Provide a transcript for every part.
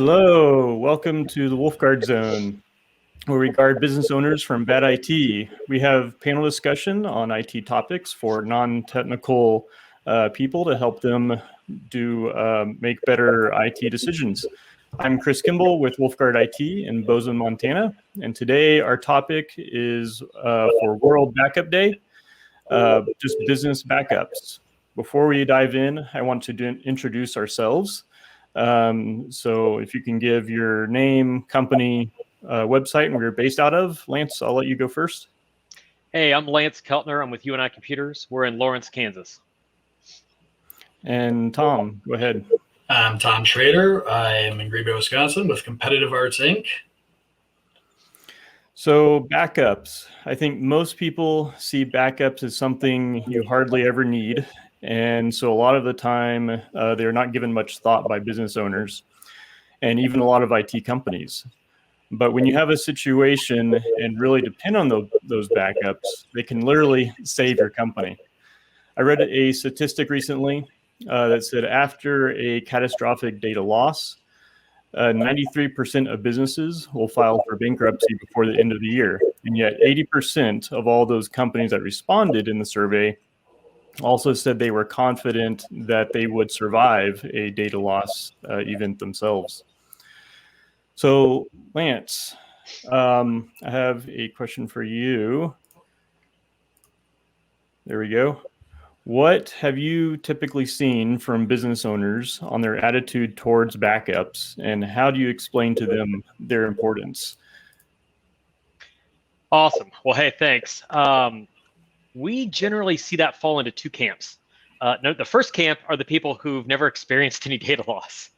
Hello, welcome to the WOLFGUARD Zone, where we guard business owners from bad IT. We have panel discussion on IT topics for non-technical people to help them make better IT decisions. I'm Chris Kimbell with WOLFGUARD IT in Bozeman, Montana, and today our topic is for World Backup Day, just business backups. Before we dive in, I want to introduce ourselves. So if you can give your name, company, website, and where you're based out of. Lance, I'll let you go first. Hey, I'm Lance Keltner. I'm with UNI Computers. We're in Lawrence, Kansas. And Tom, go ahead. I'm Tom Schrader. I am in Green Bay, Wisconsin with Competitive Arts, Inc. So backups. I think most people see backups as something you hardly ever need. And so a lot of the time, they're not given much thought by business owners and even a lot of IT companies. But when you have a situation and really depend on those backups, they can literally save your company. I read a statistic recently that said after a catastrophic data loss, 93% of businesses will file for bankruptcy before the end of the year. And yet 80% of all those companies that responded in the survey also said they were confident that they would survive a data loss event themselves. So, Lance, I have a question for you. There we go. What have you typically seen from business owners on their attitude towards backups, and how do you explain to them their importance? Awesome. Well, hey, thanks. We generally see that fall into two camps. The first camp are the people who've never experienced any data loss.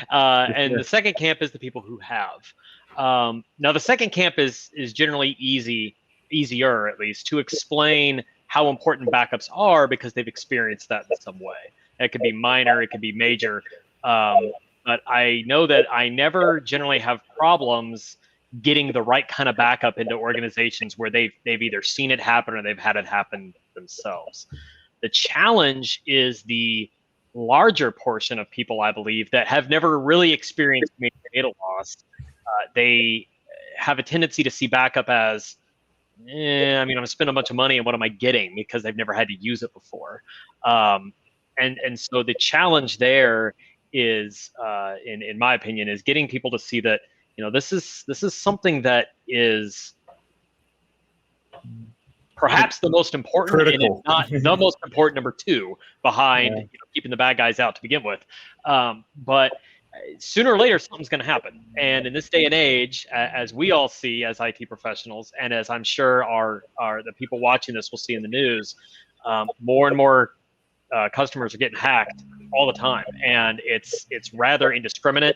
And the second camp is the people who have. Now, the second camp is generally easier at least, to explain how important backups are because they've experienced that in some way. It could be minor, it could be major. But I know that I never generally have problems getting the right kind of backup into organizations where they've either seen it happen or they've had it happen themselves. The challenge is the larger portion of people, I believe, that have never really experienced data loss. They have a tendency to see backup as, I'm going to spend a bunch of money and what am I getting, because they've never had to use it before. And so the challenge there is, in my opinion, is getting people to see that, this is something that is perhaps the most important, critical, and not the most important number two behind keeping the bad guys out to begin with. But sooner or later, something's going to happen. And in this day and age, as we all see as IT professionals, and as I'm sure the people watching this will see in the news, more and more customers are getting hacked all the time, and it's rather indiscriminate.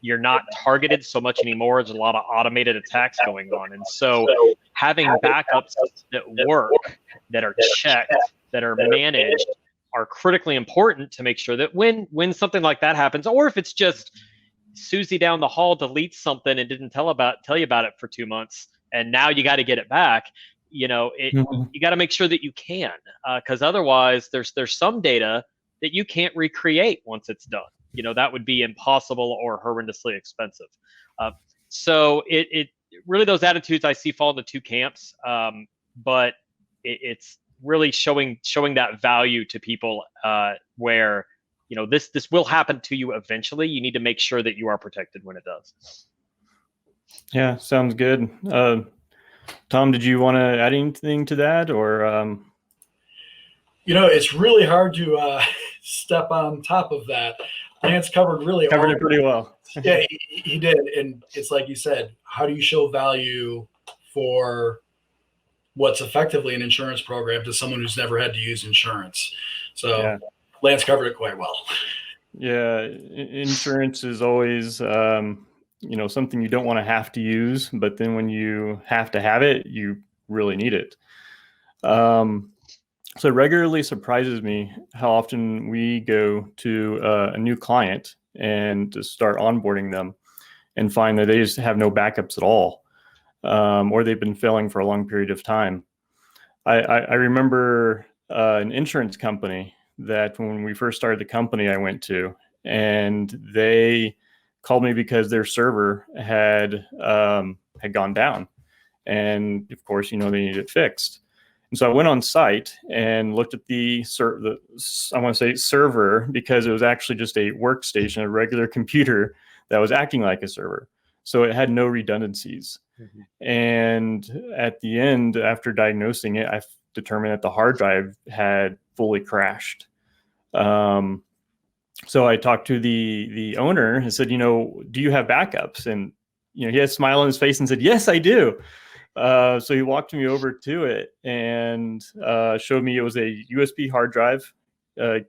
You're not targeted so much anymore. There's a lot of automated attacks going on. And so having backups that work, that are checked, that are managed, are critically important to make sure that when something like that happens, or if it's just Susie down the hall deletes something and didn't tell you about it for 2 months, and now you got to get it back, you got to make sure that you can, because otherwise there's some data that you can't recreate once it's done. That would be impossible or horrendously expensive. So it really, those attitudes I see fall into two camps, but it's really showing that value to people where, this will happen to you eventually. You need to make sure that you are protected when it does. Yeah, sounds good. Tom, did you want to add anything to that, or? It's really hard to step on top of that. Lance covered it pretty well. Yeah, he did. And it's like you said, how do you show value for what's effectively an insurance program to someone who's never had to use insurance? So Lance covered it quite well. Yeah, insurance is always, something you don't want to have to use, but then when you have to have it, you really need it. So it regularly surprises me how often we go to a new client and to start onboarding them and find that they just have no backups at all, or they've been failing for a long period of time. I remember an insurance company that when we first started the company I went to, and they called me because their server had gone down, and of course, they needed it fixed. And so I went on site and looked at the I want to say server, because it was actually just a workstation, a regular computer that was acting like a server. So it had no redundancies. Mm-hmm. And at the end, after diagnosing it, I determined that the hard drive had fully crashed. So I talked to the owner and said, do you have backups? And he had a smile on his face and said, yes, I do. So he walked me over to it and showed me it was a USB hard drive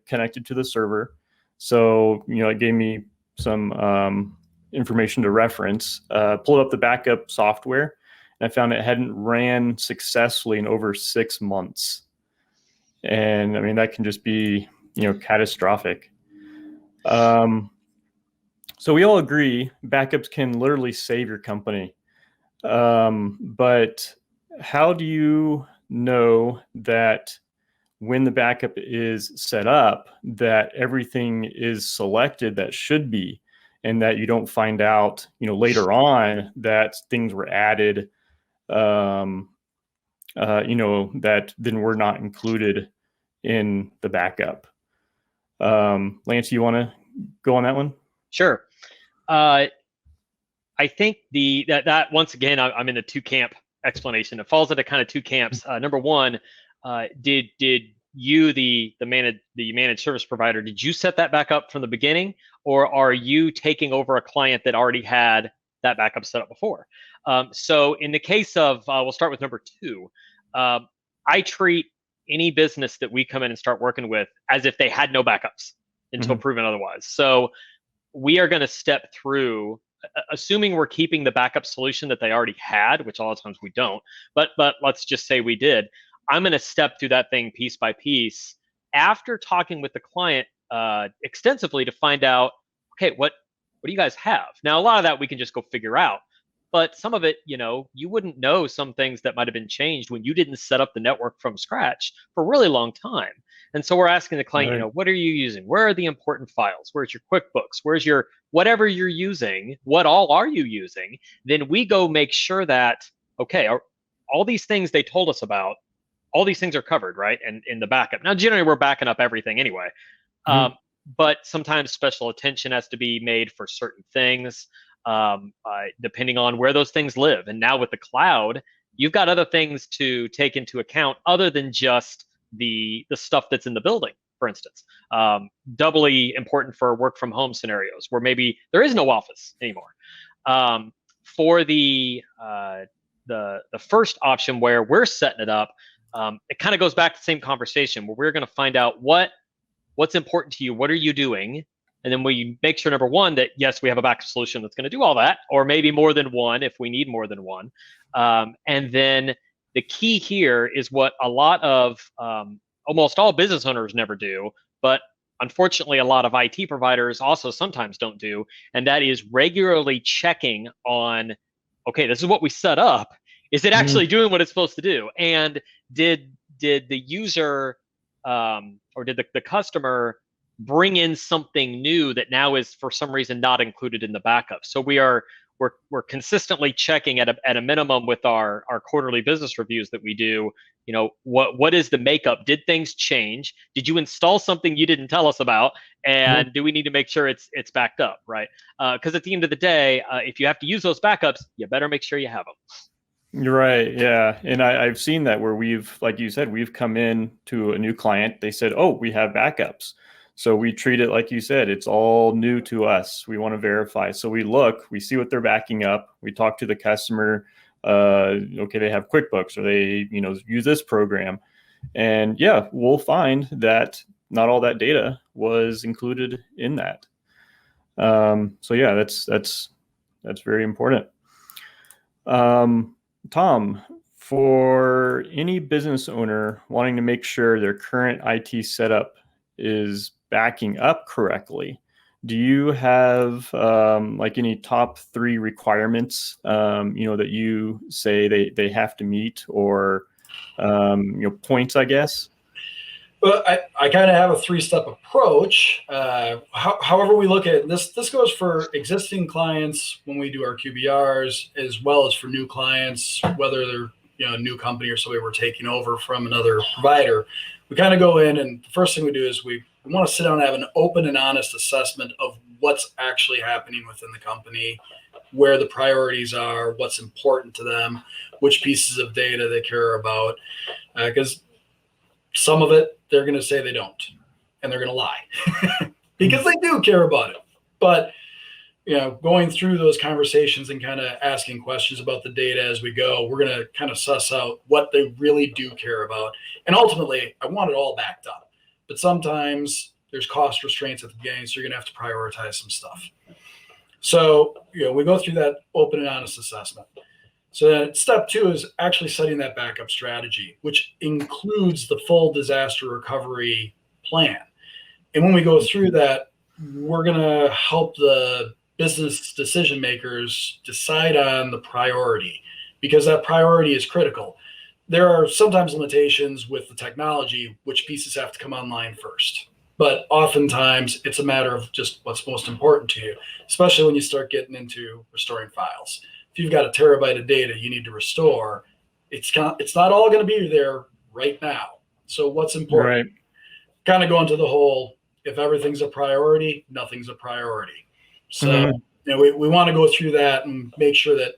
connected to the server. So, it gave me some information to reference, pulled up the backup software, and I found it hadn't ran successfully in over 6 months. And I mean, that can just be, catastrophic. So we all agree backups can literally save your company. But how do you know that when the backup is set up, that everything is selected that should be, and that you don't find out, later on that things were added, that then were not included in the backup? Lance, you want to go on that one? Sure. I think that once again, I'm in the two camp explanation. It falls into kind of two camps. Number one, did you, the managed service provider, did you set that back up from the beginning, or are you taking over a client that already had that backup set up before? So in the case of, we'll start with number two. I treat any business that we come in and start working with as if they had no backups until proven otherwise. So we are going to step through, assuming we're keeping the backup solution that they already had, which a lot of times we don't, but let's just say we did. I'm going to step through that thing piece by piece after talking with the client extensively to find out, okay, what do you guys have? Now, a lot of that we can just go figure out, but some of it, you wouldn't know some things that might have been changed when you didn't set up the network from scratch for a really long time. And so we're asking the client, right, what are you using? Where are the important files? Where's your QuickBooks? Where's your whatever you're using? What all are you using? Then we go make sure that, okay, all these things they told us about, all these things are covered, right? And in the backup. Now, generally, we're backing up everything anyway. But sometimes special attention has to be made for certain things, depending on where those things live. And now with the cloud, you've got other things to take into account other than just the stuff that's in the building, for instance. Doubly important for work from home scenarios where maybe there is no office anymore. For the first option where we're setting it up, it kind of goes back to the same conversation where we're going to find out what's important to you, what are you doing, and then we make sure, number one, that yes, we have a backup solution that's going to do all that, or maybe more than one if we need more than one. And then the key here is what a lot of almost all business owners never do, but unfortunately a lot of IT providers also sometimes don't do, and that is regularly checking on, okay, this is what we set up. Is it actually doing what it's supposed to do? And did the user or did the customer bring in something new that now is for some reason not included in the backup? So we're consistently checking at a minimum with our quarterly business reviews that we do. What is the makeup? Did things change? Did you install something you didn't tell us about? And do we need to make sure it's backed up, right? Because at the end of the day, if you have to use those backups, you better make sure you have them. You're right. Yeah. And I've seen that where we've, like you said, we've come in to a new client. They said, oh, we have backups. So we treat it like you said, it's all new to us. We want to verify. So we look, we see what they're backing up. We talk to the customer. Okay, they have QuickBooks, or they, use this program. And yeah, we'll find that not all that data was included in that. So yeah, that's very important. Tom, for any business owner wanting to make sure their current IT setup is backing up correctly, do you have like any top 3 requirements, that you say they have to meet, or points, I guess? Well, I kind of have a 3-step approach. However we look at it, this goes for existing clients when we do our QBRs, as well as for new clients, whether they're a new company or somebody we're taking over from another provider. We kind of go in, and the first thing we do is we want to sit down and have an open and honest assessment of what's actually happening within the company, where the priorities are, what's important to them, which pieces of data they care about, because some of it they're going to say they don't, and they're going to lie because they do care about it. But going through those conversations and kind of asking questions about the data as we go, we're going to kind of suss out what they really do care about. And ultimately, I want it all backed up. But sometimes there's cost restraints at the beginning, so you're going to have to prioritize some stuff. So we go through that open and honest assessment. So then step 2 is actually setting that backup strategy, which includes the full disaster recovery plan. And when we go through that, we're going to help the business decision makers decide on the priority, because that priority is critical. There are sometimes limitations with the technology, which pieces have to come online first. But oftentimes it's a matter of just what's most important to you, especially when you start getting into restoring files. If you've got a terabyte of data you need to restore, it's not all going to be there right now. So what's important? Right. Kind of go into the whole, if everything's a priority, nothing's a priority. So we want to go through that and make sure that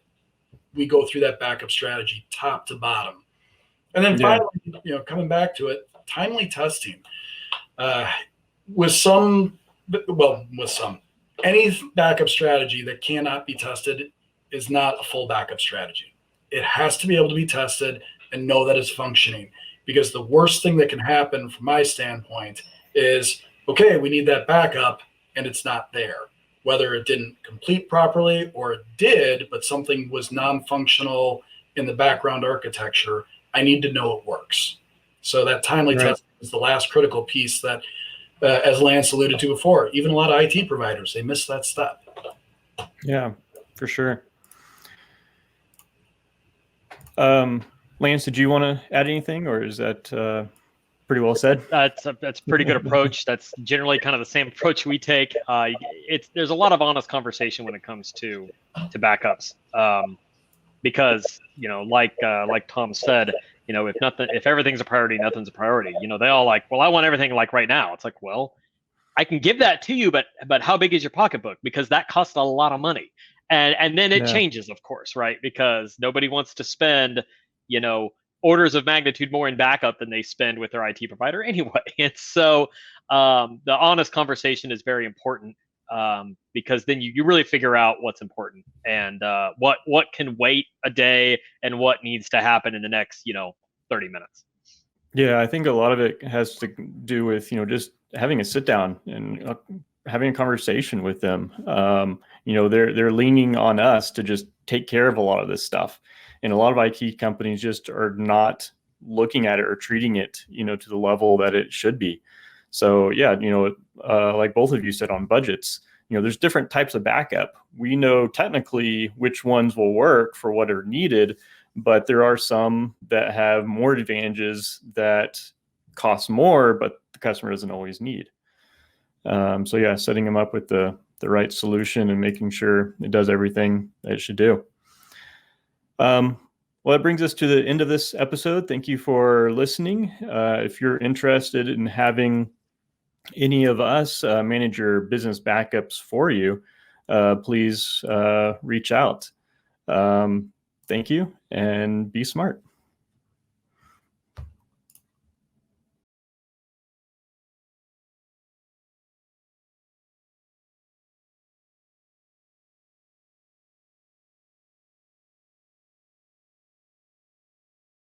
we go through that backup strategy top to bottom. And then finally, coming back to it, timely testing. With any backup strategy that cannot be tested is not a full backup strategy. It has to be able to be tested and know that it's functioning, because the worst thing that can happen from my standpoint is, okay, we need that backup and it's not there. Whether it didn't complete properly or it did, but something was non-functional in the background architecture, I need to know it works. So that timely testing is the last critical piece that, as Lance alluded to before, even a lot of IT providers, they miss that step. Yeah, for sure. Lance, did you want to add anything, or is that pretty well said? That's a pretty good approach. That's generally kind of the same approach we take. There's a lot of honest conversation when it comes to backups, because like Tom said, if everything's a priority, nothing's a priority. They all well, I want everything like right now. It's like, well, I can give that to you, but how big is your pocketbook? Because that costs a lot of money, and then it changes, of course, right? Because nobody wants to spend, orders of magnitude more in backup than they spend with their IT provider anyway. And so the honest conversation is very important, because then you really figure out what's important and what can wait a day and what needs to happen in the next 30 minutes. Yeah, I think a lot of it has to do with just having a sit down and having a conversation with them. They're leaning on us to just take care of a lot of this stuff. And a lot of IT companies just are not looking at it or treating it, to the level that it should be. So yeah, like both of you said on budgets, there's different types of backup. We know technically which ones will work for what are needed, but there are some that have more advantages that cost more, but the customer doesn't always need. So yeah, setting them up with the right solution and making sure it does everything that it should do. Well, that brings us to the end of this episode. Thank you for listening. If you're interested in having any of us manage your business backups for you, please reach out. Thank you, and be smart.